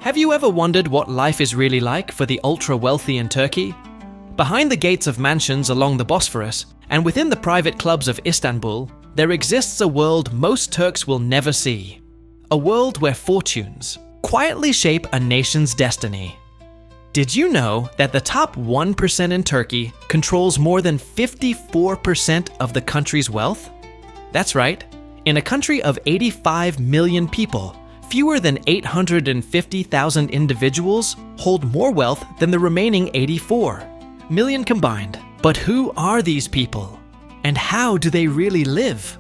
Have you ever wondered what life is really like for the ultra-wealthy in Turkey? Behind the gates of mansions along the Bosphorus, and within the private clubs of Istanbul, there exists a world most Turks will never see. A world where fortunes quietly shape a nation's destiny. Did you know that the top 1% in Turkey controls more than 54% of the country's wealth? That's right. In a country of 85 million people, fewer than 850,000 individuals hold more wealth than the remaining 84 million combined. But who are these people? And how do they really live?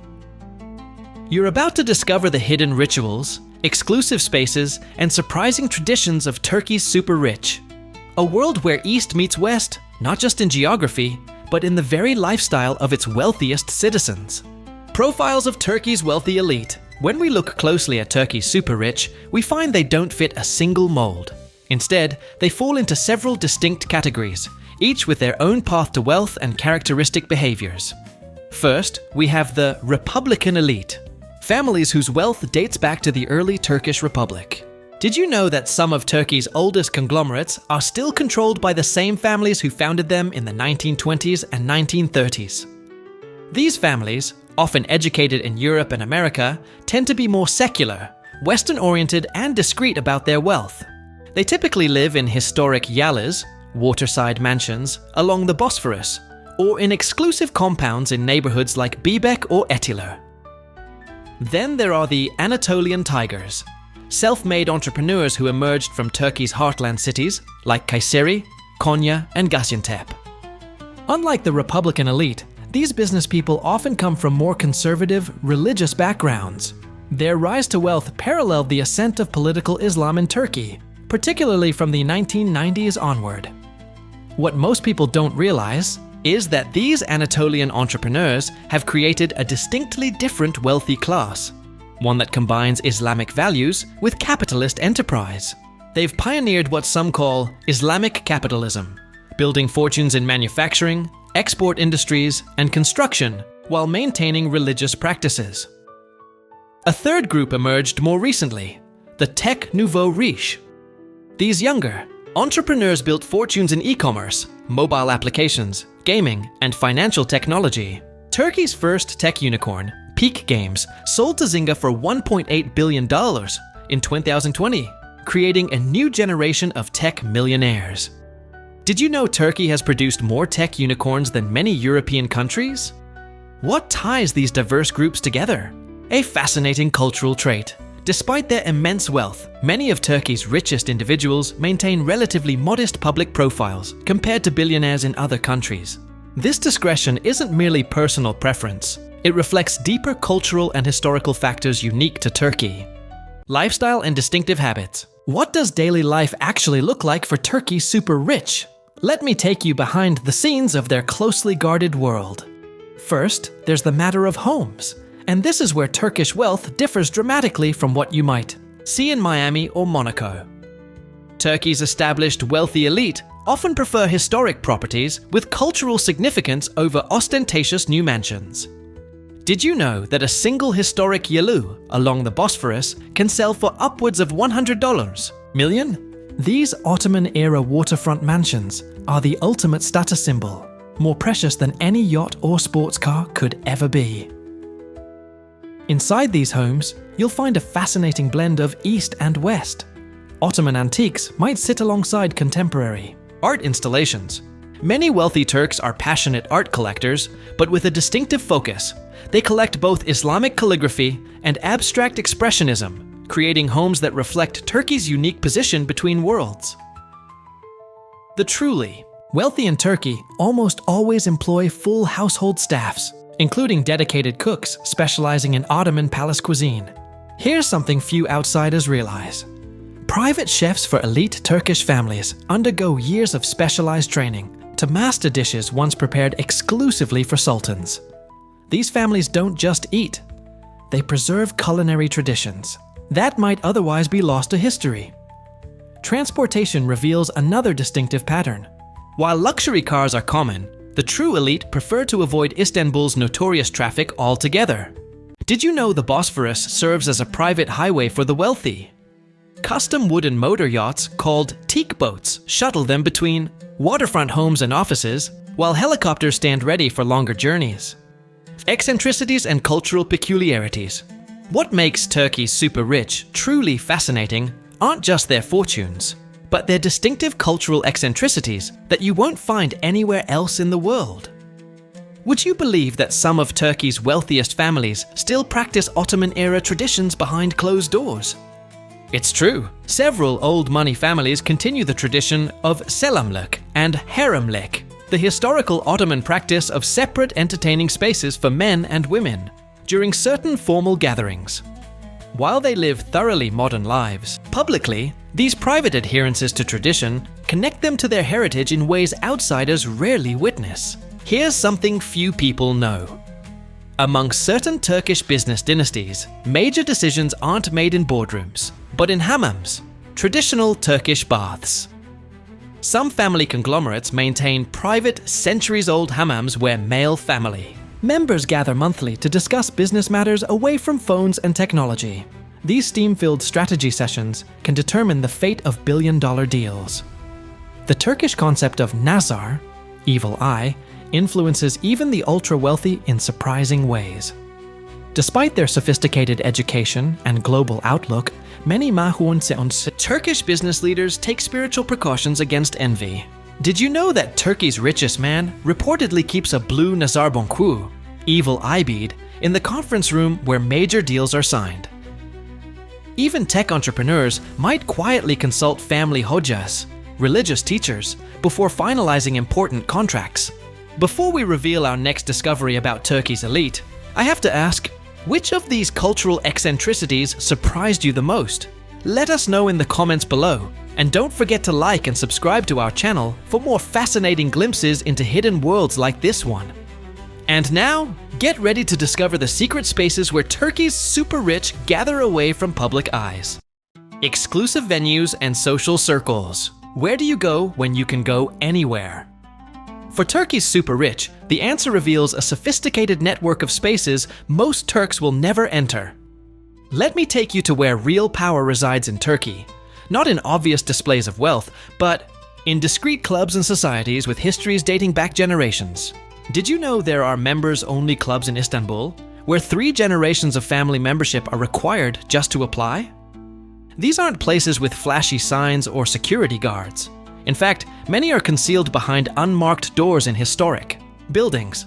You're about to discover the hidden rituals, exclusive spaces, and surprising traditions of Turkey's super rich. A world where East meets West, not just in geography, but in the very lifestyle of its wealthiest citizens. Profiles of Turkey's wealthy elite. When we look closely at Turkey's super rich, we find they don't fit a single mold. Instead, they fall into several distinct categories, each with their own path to wealth and characteristic behaviors. First, we have the Republican elite, families whose wealth dates back to the early Turkish Republic. Did you know that some of Turkey's oldest conglomerates are still controlled by the same families who founded them in the 1920s and 1930s? These families, often educated in Europe and America, tend to be more secular, Western-oriented, and discreet about their wealth. They typically live in historic yalas, waterside mansions, along the Bosphorus, or in exclusive compounds in neighborhoods like Bebek or Etiler. Then there are the Anatolian Tigers, self-made entrepreneurs who emerged from Turkey's heartland cities like Kayseri, Konya, and Gaziantep. Unlike the Republican elite, these business people often come from more conservative, religious backgrounds. Their rise to wealth paralleled the ascent of political Islam in Turkey, particularly from the 1990s onward. What most people don't realize is that these Anatolian entrepreneurs have created a distinctly different wealthy class, one that combines Islamic values with capitalist enterprise. They've pioneered what some call Islamic capitalism, building fortunes in manufacturing, export industries, and construction while maintaining religious practices. A third group emerged more recently, the Tech Nouveau Riche. These younger entrepreneurs built fortunes in e-commerce, mobile applications, gaming, and financial technology. Turkey's first tech unicorn, Peak Games, sold to Zynga for $1.8 billion in 2020, creating a new generation of tech millionaires. Did you know Turkey has produced more tech unicorns than many European countries? What ties these diverse groups together? A fascinating cultural trait. Despite their immense wealth, many of Turkey's richest individuals maintain relatively modest public profiles compared to billionaires in other countries. This discretion isn't merely personal preference. It reflects deeper cultural and historical factors unique to Turkey. Lifestyle and distinctive habits. What does daily life actually look like for Turkey's super rich? Let me take you behind the scenes of their closely guarded world. First, there's the matter of homes. And this is where Turkish wealth differs dramatically from what you might see in Miami or Monaco. Turkey's established wealthy elite often prefer historic properties with cultural significance over ostentatious new mansions. Did you know that a single historic yalu along the Bosphorus can sell for upwards of $100 million? These Ottoman-era waterfront mansions are the ultimate status symbol, more precious than any yacht or sports car could ever be. Inside these homes, you'll find a fascinating blend of East and West. Ottoman antiques might sit alongside contemporary art installations. Many wealthy Turks are passionate art collectors, but with a distinctive focus. They collect both Islamic calligraphy and abstract expressionism, creating homes that reflect Turkey's unique position between worlds. The truly wealthy in Turkey almost always employ full household staffs, including dedicated cooks specializing in Ottoman palace cuisine. Here's something few outsiders realize. Private chefs for elite Turkish families undergo years of specialized training to master dishes once prepared exclusively for sultans. These families don't just eat, they preserve culinary traditions that might otherwise be lost to history. Transportation reveals another distinctive pattern. While luxury cars are common, the true elite prefer to avoid Istanbul's notorious traffic altogether. Did you know the Bosphorus serves as a private highway for the wealthy? Custom wooden motor yachts called teak boats shuttle them between waterfront homes and offices, while helicopters stand ready for longer journeys. Eccentricities and cultural peculiarities. What makes Turkey's super rich truly fascinating aren't just their fortunes, but their distinctive cultural eccentricities that you won't find anywhere else in the world. Would you believe that some of Turkey's wealthiest families still practice Ottoman-era traditions behind closed doors? It's true. Several old money families continue the tradition of selamlik and haremlik, the historical Ottoman practice of separate entertaining spaces for men and women during certain formal gatherings. While they live thoroughly modern lives, publicly, these private adherences to tradition connect them to their heritage in ways outsiders rarely witness. Here's something few people know. Among certain Turkish business dynasties, major decisions aren't made in boardrooms, but in hammams, traditional Turkish baths. Some family conglomerates maintain private, centuries-old hammams where male family members gather monthly to discuss business matters away from phones and technology. These steam-filled strategy sessions can determine the fate of billion-dollar deals. The Turkish concept of nazar, evil eye, influences even the ultra-wealthy in surprising ways. Despite their sophisticated education and global outlook, many Turkish business leaders take spiritual precautions against envy. Did you know that Turkey's richest man reportedly keeps a blue nazar bonku, evil eye bead, in the conference room where major deals are signed? Even tech entrepreneurs might quietly consult family hojas, religious teachers, before finalizing important contracts. Before we reveal our next discovery about Turkey's elite, I have to ask, which of these cultural eccentricities surprised you the most? Let us know in the comments below, and don't forget to like and subscribe to our channel for more fascinating glimpses into hidden worlds like this one. And now, get ready to discover the secret spaces where Turkey's super rich gather away from public eyes. Exclusive venues and social circles. Where do you go when you can go anywhere? For Turkey's super rich, the answer reveals a sophisticated network of spaces most Turks will never enter. Let me take you to where real power resides in Turkey. Not in obvious displays of wealth, but in discreet clubs and societies with histories dating back generations. Did you know there are members-only clubs in Istanbul, where 3 generations of family membership are required just to apply? These aren't places with flashy signs or security guards. In fact, many are concealed behind unmarked doors in historic buildings.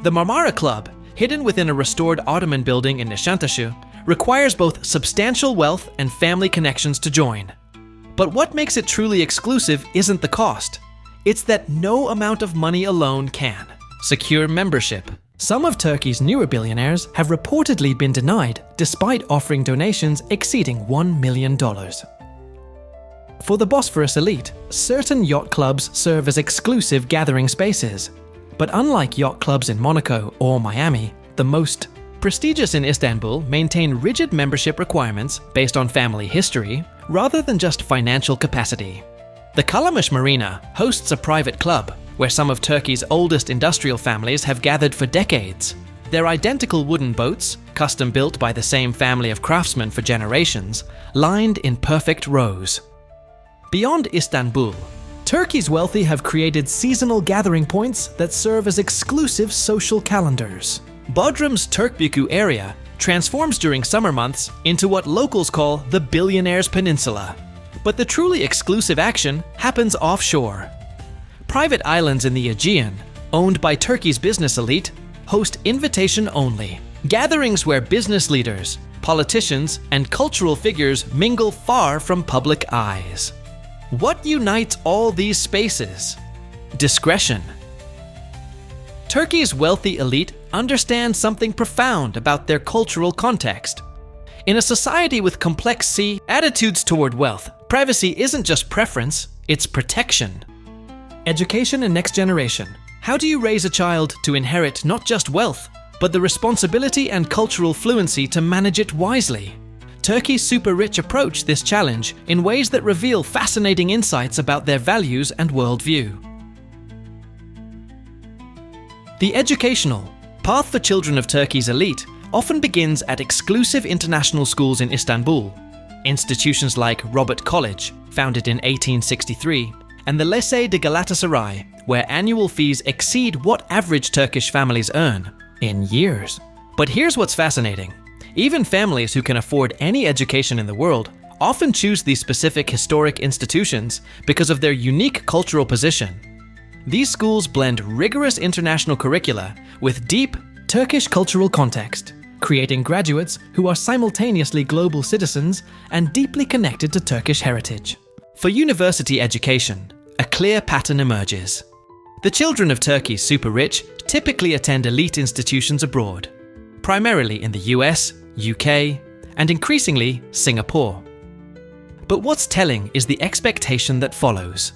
The Marmara Club, hidden within a restored Ottoman building in Nişantaşı, requires both substantial wealth and family connections to join. But what makes it truly exclusive isn't the cost. It's that no amount of money alone can secure membership. Some of Turkey's newer billionaires have reportedly been denied despite offering donations exceeding $1 million. For the Bosphorus elite, certain yacht clubs serve as exclusive gathering spaces. But unlike yacht clubs in Monaco or Miami, the most prestigious in Istanbul maintain rigid membership requirements based on family history rather than just financial capacity. The Kalamış Marina hosts a private club where some of Turkey's oldest industrial families have gathered for decades. Their identical wooden boats, custom built by the same family of craftsmen for generations, lined in perfect rows. Beyond Istanbul, Turkey's wealthy have created seasonal gathering points that serve as exclusive social calendars. Bodrum's Turkbükü area transforms during summer months into what locals call the Billionaires' Peninsula. But the truly exclusive action happens offshore. Private islands in the Aegean, owned by Turkey's business elite, host invitation-only gatherings where business leaders, politicians, and cultural figures mingle far from public eyes. What unites all these spaces? Discretion. Turkey's wealthy elite understands something profound about their cultural context. In a society with complex attitudes toward wealth, privacy isn't just preference, it's protection. Education and next generation. How do you raise a child to inherit not just wealth, but the responsibility and cultural fluency to manage it wisely? Turkey's super rich approach this challenge in ways that reveal fascinating insights about their values and worldview. The educational path for children of Turkey's elite often begins at exclusive international schools in Istanbul. Institutions like Robert College, founded in 1863, and the Lycée de Galatasaray, where annual fees exceed what average Turkish families earn in years. But here's what's fascinating. Even families who can afford any education in the world often choose these specific historic institutions because of their unique cultural position. These schools blend rigorous international curricula with deep Turkish cultural context, creating graduates who are simultaneously global citizens and deeply connected to Turkish heritage. For university education, a clear pattern emerges. The children of Turkey's super rich typically attend elite institutions abroad, primarily in the US, UK, and increasingly Singapore. But what's telling is the expectation that follows.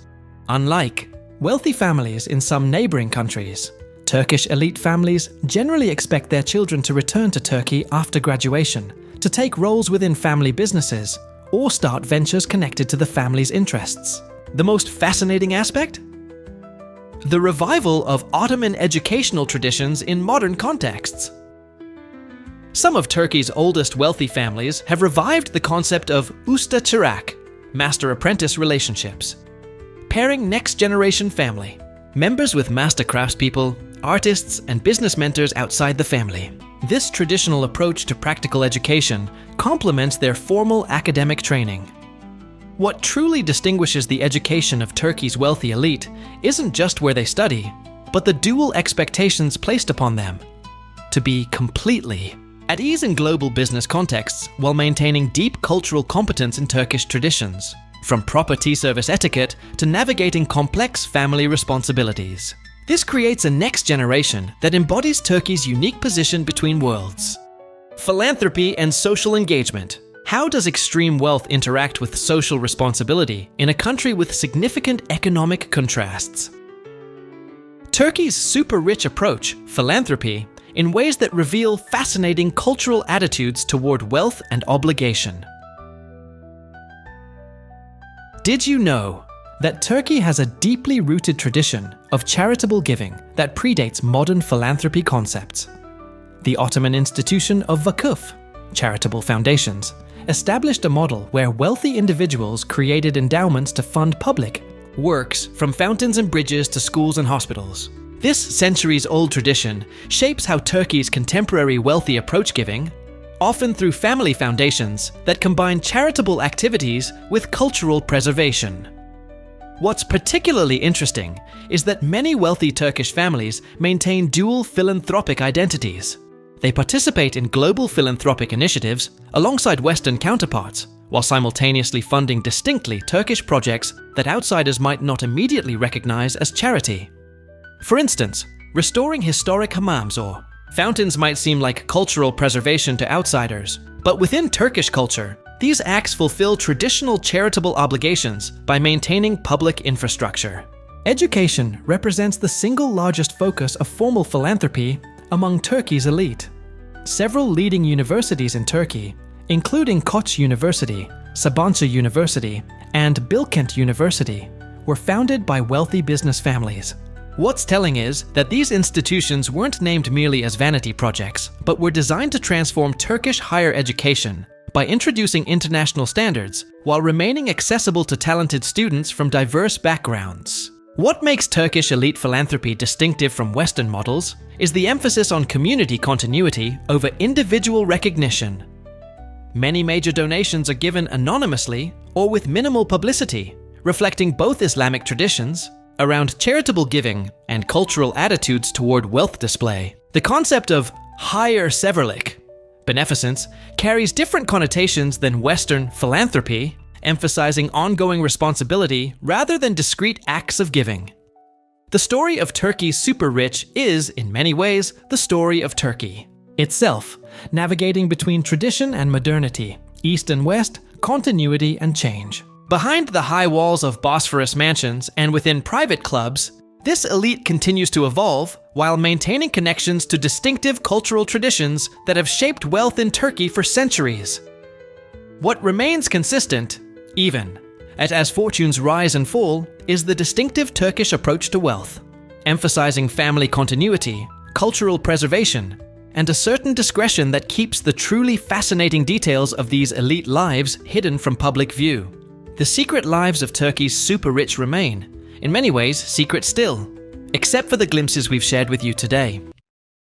Unlike wealthy families in some neighboring countries, Turkish elite families generally expect their children to return to Turkey after graduation, to take roles within family businesses, or start ventures connected to the family's interests. The most fascinating aspect? The revival of Ottoman educational traditions in modern contexts. Some of Turkey's oldest wealthy families have revived the concept of usta-çırak, master-apprentice relationships, pairing next-generation family, members with master craftspeople, artists, and business mentors outside the family. This traditional approach to practical education complements their formal academic training. What truly distinguishes the education of Turkey's wealthy elite isn't just where they study, but the dual expectations placed upon them: to be completely at ease in global business contexts while maintaining deep cultural competence in Turkish traditions, from proper tea service etiquette to navigating complex family responsibilities. This creates a next generation that embodies Turkey's unique position between worlds. Philanthropy and social engagement. How does extreme wealth interact with social responsibility in a country with significant economic contrasts? Turkey's super-rich approach, philanthropy, in ways that reveal fascinating cultural attitudes toward wealth and obligation. Did you know that Turkey has a deeply rooted tradition of charitable giving that predates modern philanthropy concepts? The Ottoman institution of vakıf, charitable foundations, established a model where wealthy individuals created endowments to fund public works, from fountains and bridges to schools and hospitals. This centuries-old tradition shapes how Turkey's contemporary wealthy approach giving, often through family foundations that combine charitable activities with cultural preservation. What's particularly interesting is that many wealthy Turkish families maintain dual philanthropic identities. They participate in global philanthropic initiatives alongside Western counterparts, while simultaneously funding distinctly Turkish projects that outsiders might not immediately recognize as charity. For instance, restoring historic hammams or fountains might seem like cultural preservation to outsiders, but within Turkish culture, these acts fulfill traditional charitable obligations by maintaining public infrastructure. Education represents the single largest focus of formal philanthropy among Turkey's elite. Several leading universities in Turkey, including Koç University, Sabancı University, and Bilkent University, were founded by wealthy business families. What's telling is that these institutions weren't named merely as vanity projects, but were designed to transform Turkish higher education by introducing international standards while remaining accessible to talented students from diverse backgrounds. What makes Turkish elite philanthropy distinctive from Western models is the emphasis on community continuity over individual recognition. Many major donations are given anonymously or with minimal publicity, reflecting both Islamic traditions around charitable giving and cultural attitudes toward wealth display. The concept of higher severlik, beneficence, carries different connotations than Western philanthropy, emphasizing ongoing responsibility rather than discrete acts of giving. The story of Turkey's super-rich is, in many ways, the story of Turkey itself, navigating between tradition and modernity, East and West, continuity and change. Behind the high walls of Bosphorus mansions and within private clubs, this elite continues to evolve while maintaining connections to distinctive cultural traditions that have shaped wealth in Turkey for centuries. What remains consistent, even as fortunes rise and fall, is the distinctive Turkish approach to wealth, emphasizing family continuity, cultural preservation, and a certain discretion that keeps the truly fascinating details of these elite lives hidden from public view. The secret lives of Turkey's super-rich remain, in many ways, secret still, except for the glimpses we've shared with you today.